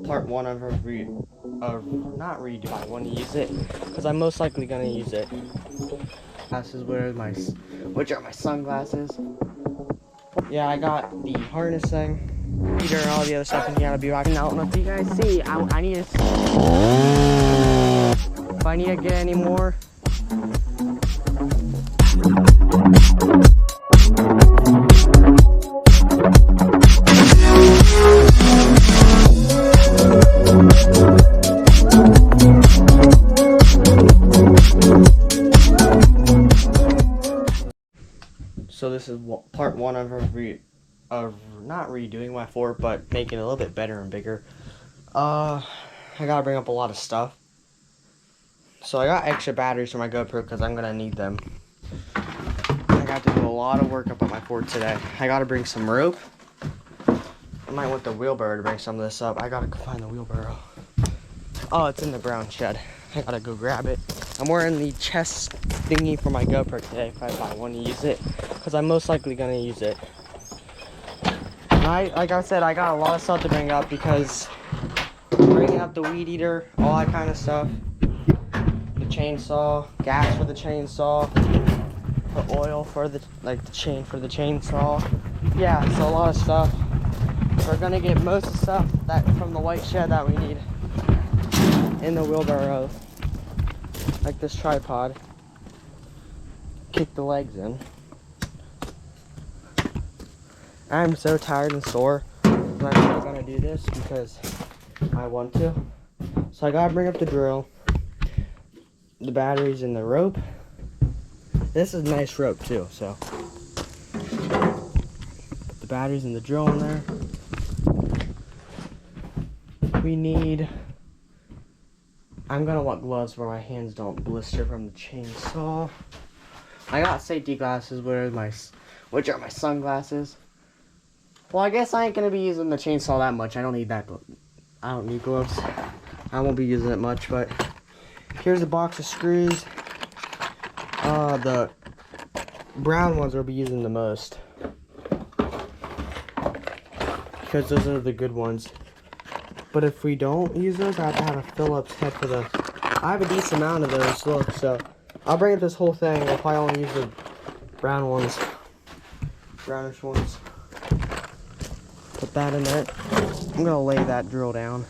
part one of not redo. I want to use it because I'm most likely gonna use it. Glasses, which are my sunglasses. Yeah, I got the harness thing, heater, and all the other stuff, and gotta be rocking. I don't know if you guys see. I need to. If I need to get any more. So this is part one of not redoing my fort, but making it a little bit better and bigger. I gotta bring up a lot of stuff. So I got extra batteries for my GoPro because I'm gonna need them. I got to do a lot of work up on my fort today. I gotta bring some rope. I might want the wheelbarrow to bring some of this up. I gotta go find the wheelbarrow. Oh, it's in the brown shed. I gotta go grab it. I'm wearing the chest thingy for my GoPro today if I want to use it, because I'm most likely gonna use it. And like I said, I got a lot of stuff to bring up because I'm bringing up the weed eater, all that kind of stuff. The chainsaw, gas for the chainsaw, the oil for the chain for the chainsaw. Yeah, so a lot of stuff. We're gonna get most of the stuff from the white shed that we need in the wheelbarrow, like this tripod. Kick the legs in. I'm so tired and sore, but I'm still gonna do this because I want to. So I gotta bring up the drill, the batteries, and the rope. This is nice rope too, so put the batteries and the drill in there. I'm gonna want gloves where my hands don't blister from the chainsaw. I got safety glasses, which are my sunglasses. Well, I guess I ain't gonna be using the chainsaw that much. I don't need that. I don't need gloves. I won't be using it much, but here's a box of screws. The brown ones will be using the most because those are the good ones. But if we don't use those, I have to have a Phillips head for the. I have a decent amount of those. Look, so I'll bring up this whole thing. I'll probably only use the brown ones, brownish ones. Put that in there. I'm gonna lay that drill down.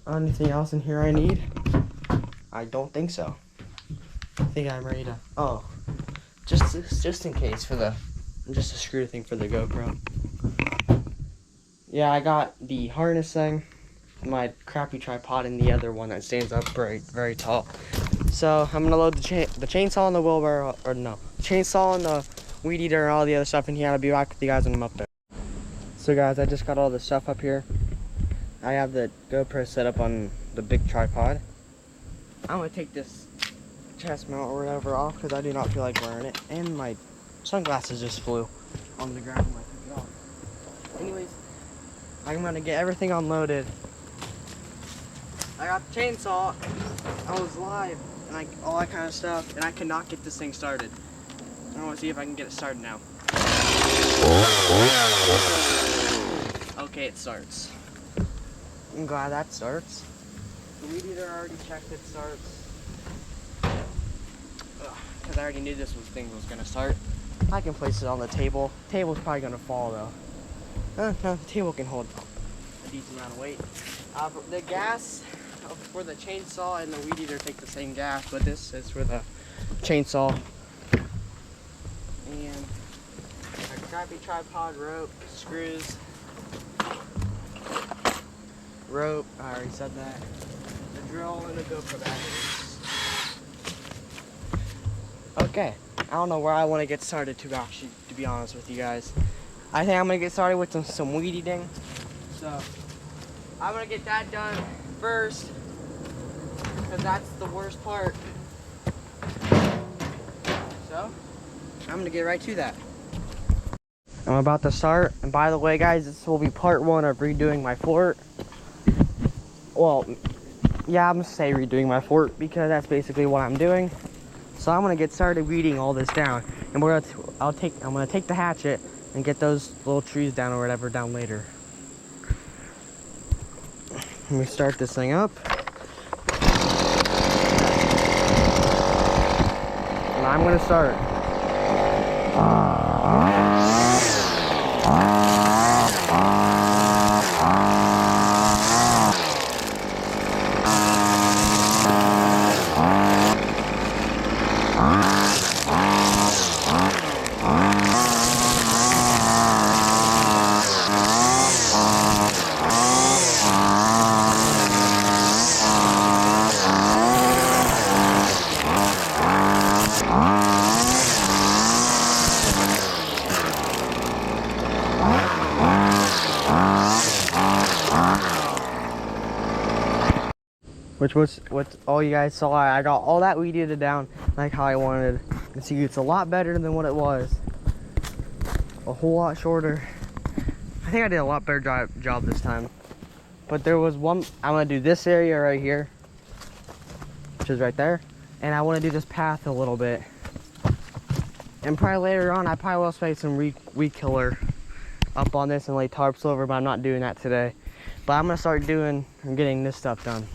Anything else in here I need? I don't think so. I think I'm ready to. Oh, just in case just a screw thing for the GoPro. Yeah, I got the harness thing, my crappy tripod, and the other one that stands up very, very tall. So I'm gonna load the chainsaw and the wheelbarrow, or no, chainsaw and the weed eater and all the other stuff in here. I'll be back with you guys when I'm up there. So guys, I just got all the stuff up here. I have the GoPro set up on the big tripod. I'm gonna take this chest mount or whatever off because I do not feel like wearing it, and my sunglasses just flew on the ground when I took it off. Anyways, I'm gonna get everything unloaded. I got the chainsaw. I was live and all that kind of stuff, and I cannot get this thing started. I want to see if I can get it started now. Okay, it starts. I'm glad that starts. The weed eater already checked it starts. Because I already knew this thing was gonna start. I can place it on the table. The table's probably gonna fall though. No, the table can hold a decent amount of weight. The gas for the chainsaw and the weed eater take the same gas, but this is for the chainsaw. And a crappy tripod, rope, screws, rope, I already said that. The drill and the GoPro batteries. Okay, I don't know where I want to get started to be honest with you guys. I think I'm gonna get started with some weed eating. So I'm gonna get that done first, because that's the worst part. So I'm gonna get right to that. I'm about to start, and by the way guys, this will be part one of redoing my fort. Well, yeah, I'm gonna say redoing my fort because that's basically what I'm doing. So I'm gonna get started weeding all this down, and I'm gonna take the hatchet and get those little trees down or whatever down later. Let me start this thing up. And I'm gonna start. Which was what all you guys saw. I got all that weed eated down like how I wanted. You see, it's a lot better than what it was. A whole lot shorter. I think I did a lot better job this time. But there was one, I'm gonna do this area right here, which is right there. And I wanna do this path a little bit. And probably later on, I probably will spray some weed killer up on this and lay tarps over, but I'm not doing that today. But I'm gonna start doing and getting this stuff done.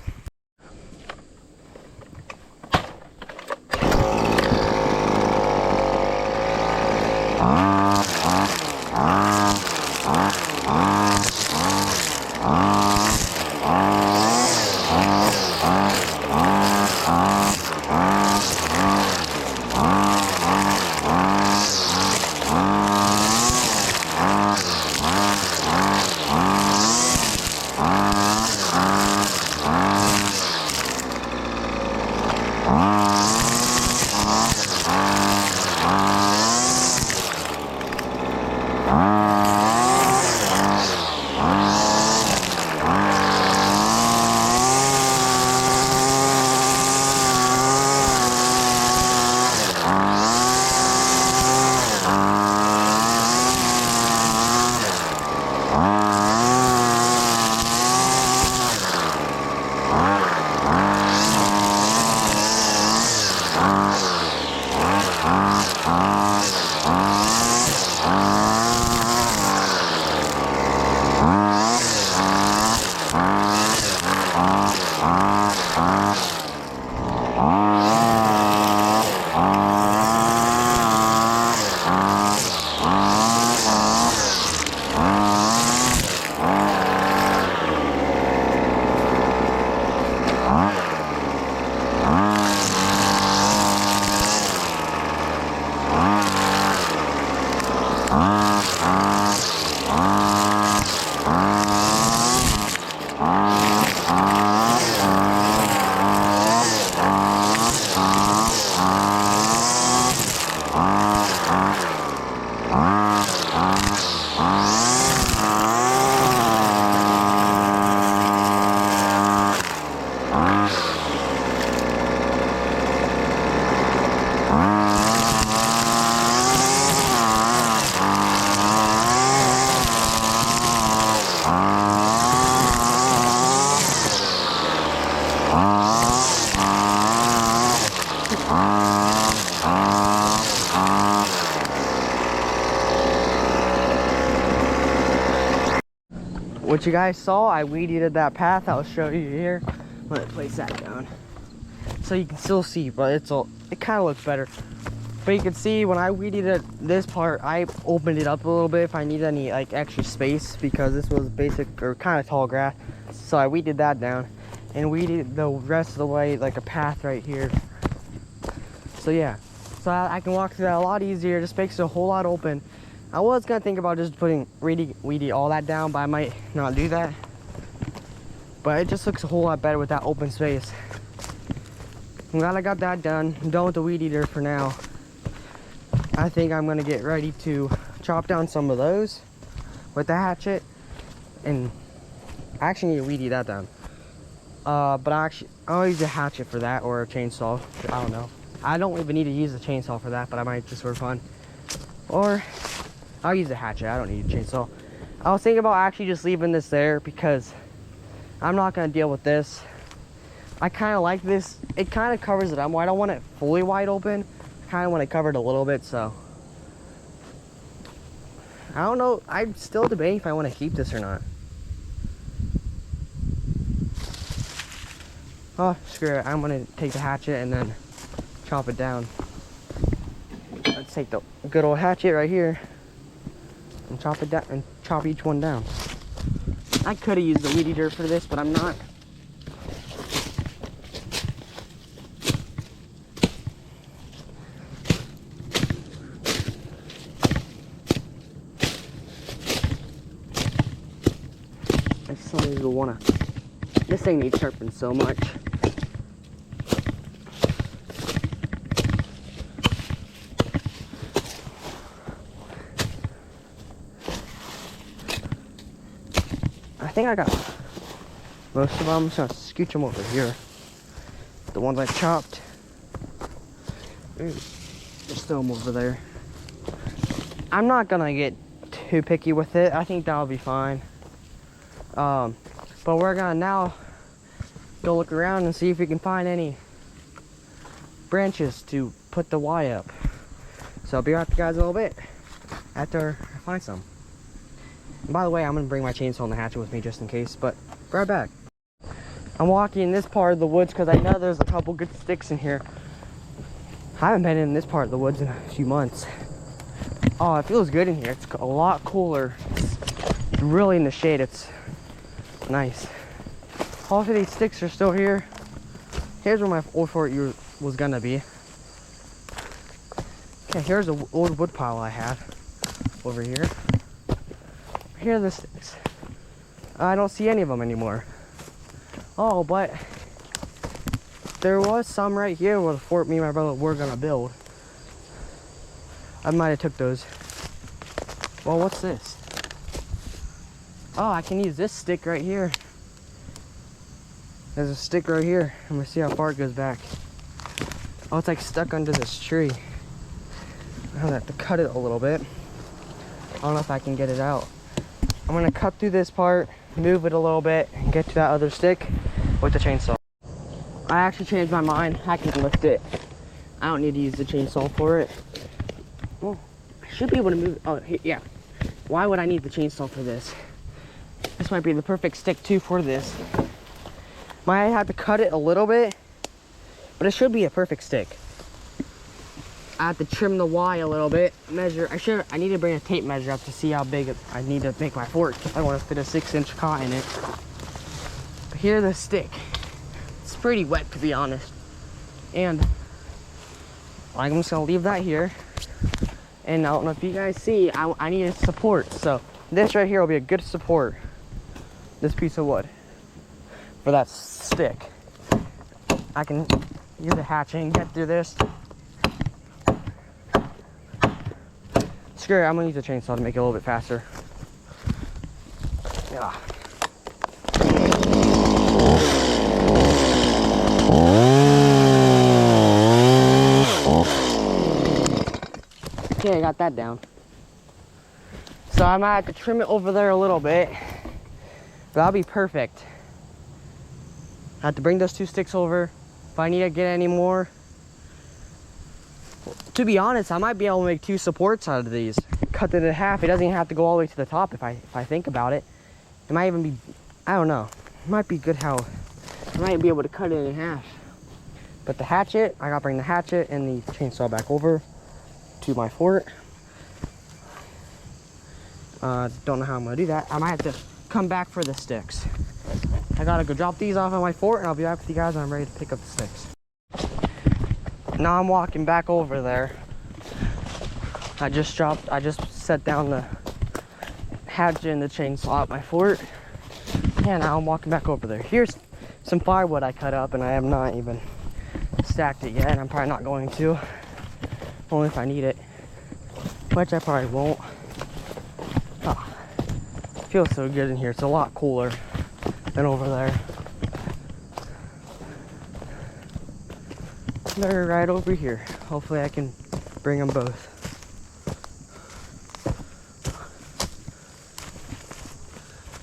What you guys saw, I weed eated that path. I'll show you here. Let me place that down so you can still see, but it kind of looks better. But you can see when I weed eated this part, I opened it up a little bit if I need any like extra space, because this was basic or kind of tall grass. So I weeded that down and weeded the rest of the way like a path right here. So yeah, so I can walk through that a lot easier. Just makes it a whole lot open. I was gonna think about just putting weedy all that down, but I might not do that. But it just looks a whole lot better with that open space. I'm glad I got that done. I'm done with the weed eater for now. I think I'm gonna get ready to chop down some of those with the hatchet, and I actually need to weed eat that down. But I'll use a hatchet for that, or a chainsaw. I don't know. I don't even need to use a chainsaw for that, but I might just for fun. Or I'll use a hatchet. I don't need a chainsaw. I was thinking about actually just leaving this there because I'm not gonna deal with this. I kind of like this. It kind of covers it up. I don't want it fully wide open. I kind of want it covered a little bit, so I don't know. I'm still debating if I want to keep this or not. Oh, screw it. I'm gonna take the hatchet and then chop it down. Let's take the good old hatchet right here and chop it down and chop each one down. I could have used the weed eater for this, but I'm not. Some of you will wanna. This thing needs sharpened so much. I think I got most of them. I'm just gonna scooch them over here. The ones I chopped. Just throw them over there. I'm not gonna get too picky with it. I think that'll be fine. But we're gonna now go look around and see if we can find any branches to put the Y up. So I'll be right with you guys a little bit after I find some. And by the way, I'm gonna bring my chainsaw and the hatchet with me just in case, but be right back. I'm walking in this part of the woods because I know there's a couple good sticks in here. I haven't been in this part of the woods in a few months. Oh, it feels good in here. It's a lot cooler. It's really in the shade. It's nice. All of these sticks are still here. Here's where my old fort was gonna be. Okay, here's an old wood pile I had over here. Here are the sticks. I don't see any of them anymore. Oh, but there was some right here where the fort me and my brother were gonna build. I might have took those. Well, what's this? Oh, I can use this stick right here. There's a stick right here. I'm gonna see how far it goes back. Oh, it's like stuck under this tree. I'm gonna have to cut it a little bit. I don't know if I can get it out. I'm gonna cut through this part, move it a little bit, and get to that other stick with the chainsaw. I actually changed my mind. I can lift it. I don't need to use the chainsaw for it. Well, I should be able to move. Oh, yeah. Why would I need the chainsaw for this? This might be the perfect stick too for this. Might have to cut it a little bit, but it should be a perfect stick. I have to trim the Y a little bit. Measure. I need to bring a tape measure up to see how big I need to make my fort if I want to fit a 6-inch cot in it. But here's the stick. It's pretty wet, to be honest. And I'm just gonna leave that here. And I don't know if you guys see, I need a support. So this right here will be a good support. This piece of wood for that stick. I can use a hatchet and get through this. Screw it, I'm gonna use a chainsaw to make it a little bit faster. Yeah. Okay, I got that down. So I might have to trim it over there a little bit, but that'll be perfect. I have to bring those 2 sticks over. If I need to get any more, to be honest, I might be able to make 2 supports out of these. Cut it in half. It doesn't even have to go all the way to the top if I think about it. It might even be, I don't know. It might be good how I might be able to cut it in half. But the hatchet, I gotta bring the hatchet and the chainsaw back over to my fort. Don't know how I'm gonna do that. I might have to come back for the sticks. I gotta go drop these off at my fort, and I'll be back with you guys when I'm ready to pick up the sticks. Now I'm walking back over there. I just set down the hatchet and the chainsaw at my fort. And now I'm walking back over there. Here's some firewood I cut up, and I have not even stacked it yet. And I'm probably not going to. Only if I need it. Which I probably won't. Oh, it feels so good in here. It's a lot cooler than over there. They're right over here. Hopefully I can bring them both.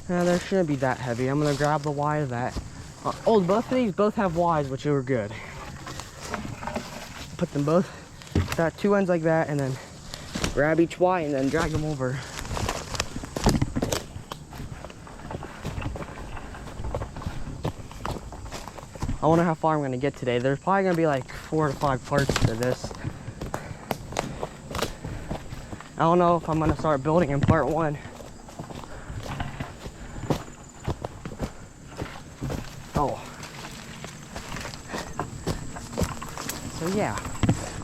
Now they shouldn't be that heavy. I'm gonna grab the Y of that. Oh, both of these both have Ys, which are good. Put them both, got 2 ends like that, and then grab each Y and then drag them over. I wonder how far I'm gonna get today. There's probably gonna be like 4 to 5 parts to this. I don't know if I'm gonna start building in part 1. Oh. So yeah,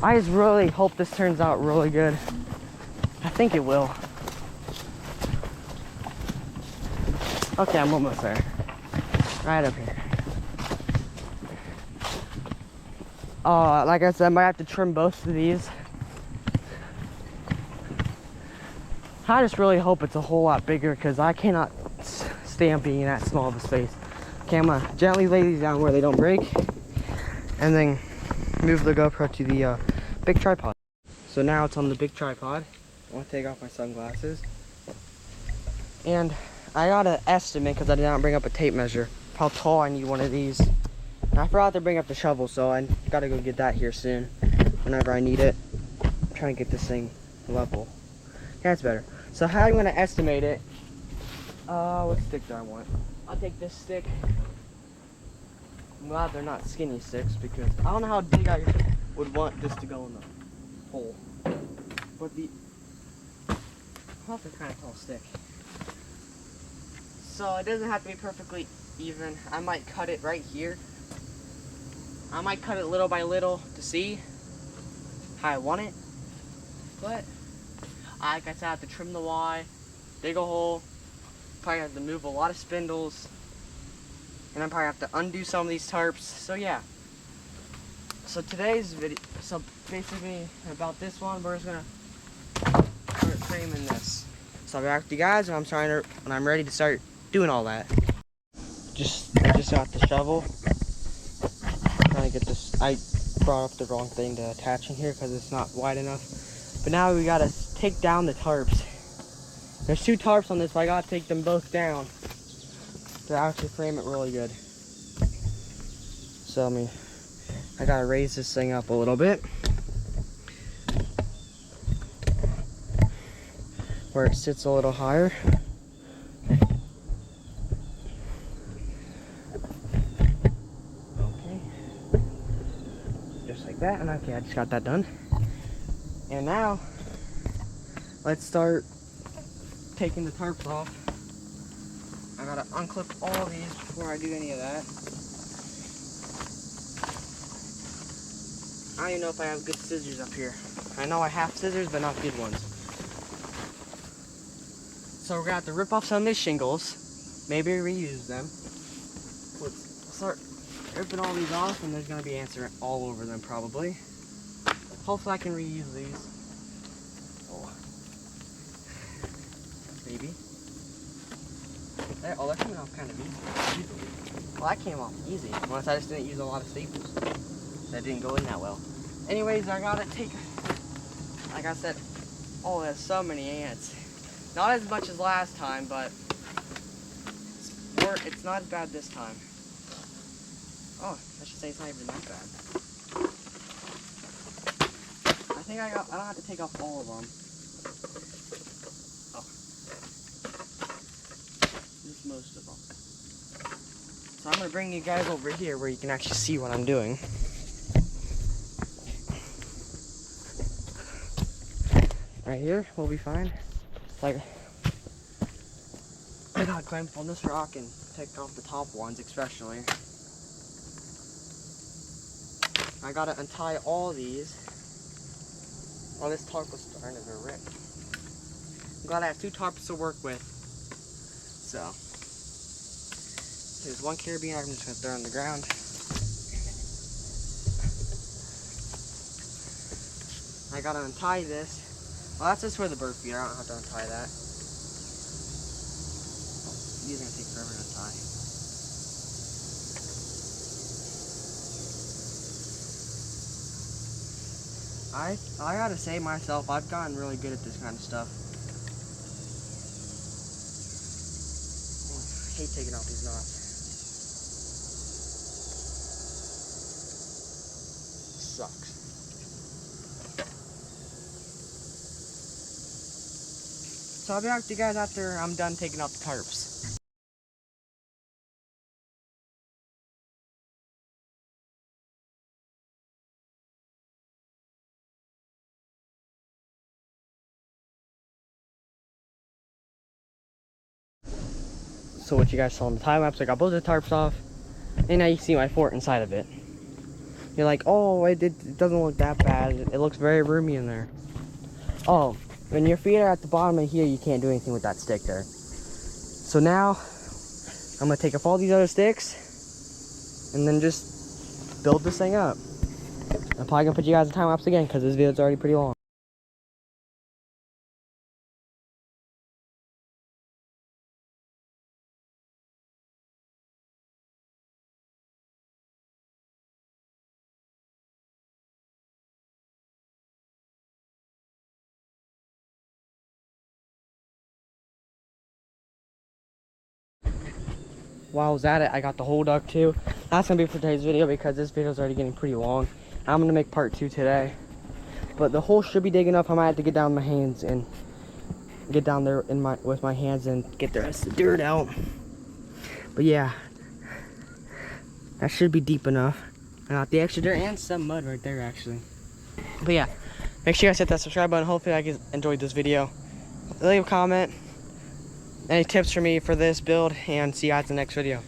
I just really hope this turns out really good. I think it will. Okay, I'm almost there. Right up here. Like I said, I might have to trim both of these. I just really hope it's a whole lot bigger because I cannot stand being in that small of a space. Okay, I'm gonna gently lay these down where they don't break and then move the GoPro to the big tripod. So now it's on the big tripod. I want to take off my sunglasses. And I got an estimate because I did not bring up a tape measure how tall I need one of these. And I forgot to bring up the shovel, so I gotta go get that here soon whenever I need it. I'm trying to get this thing level. That's better. So how I'm gonna estimate it, what stick do I want? I'll take this stick. I'm glad they're not skinny sticks because I don't know how big I would want this to go in the hole. But that's a kind of tall stick. So it doesn't have to be perfectly even. I might cut it right here. I might cut it little by little to see how I want it. But like I said, I have to trim the Y, dig a hole, probably have to move a lot of spindles, and I probably have to undo some of these tarps. So yeah. So today's video, so basically about this one, we're just gonna start framing this. So I'll be back with you guys when I'm ready to start doing all that. I just got the shovel. Trying to get this. I brought up the wrong thing to attach in here because it's not wide enough. But now we gotta take down the tarps. There's 2 tarps on this, but I gotta take them both down to actually frame it really good. So I gotta raise this thing up a little bit where it sits a little higher. Okay, just like that. And okay, I just got that done. And now let's start taking the tarps off. I gotta unclip all these before I do any of that. I don't even know if I have good scissors up here. I know I have scissors, but not good ones. So we're gonna have to rip off some of these shingles, maybe reuse them. Let's start ripping all these off, and there's gonna be ants all over them probably. Hopefully I can reuse these. Oh. Maybe. Oh, that came off kind of easy. Well, that came off easy, unless I just didn't use a lot of staples. That didn't go in that well. Anyways, I gotta take, like I said, oh, there's so many ants. Not as much as last time, but it's not as bad this time. Oh, I should say it's not even that bad. I think I don't have to take off all of them. Oh. Just most of them. So I'm gonna bring you guys over here where you can actually see what I'm doing. Right here, we'll be fine. Like, I gotta climb up on this rock and take off the top ones, especially. I gotta untie all these. Oh, this tarp was starting to rip. I'm glad I have 2 tarps to work with. So, there's 1 carabiner I'm just gonna throw on the ground. I gotta untie this. Well, that's just for the bird feeder. I don't have to untie that. These are gonna take forever to untie. I gotta say myself, I've gotten really good at this kind of stuff. I hate taking off these knots. Sucks. So I'll be back with you guys after I'm done taking off the tarps. So what you guys saw in the time lapse, I got both the tarps off, and now you see my fort inside of it. You're like, oh, it doesn't look that bad. It looks very roomy in there. Oh, when your feet are at the bottom of here, you can't do anything with that stick there. So now, I'm gonna take off all these other sticks, and then just build this thing up. I'm probably gonna put you guys a time lapse again, because this video's already pretty long. While I was at it, I got the whole duck too. That's gonna be for today's video, because this video's already getting pretty long. I'm gonna make part 2 today. But the hole should be big enough. I might have to get down my hands and get down there with my hands and get the rest of the dirt out. But yeah, that should be deep enough. I got the extra dirt and some mud right there actually. But yeah, make sure you guys hit that subscribe button. Hopefully you guys enjoyed this video. Leave a comment, any tips for me for this build, and see you guys in the next video.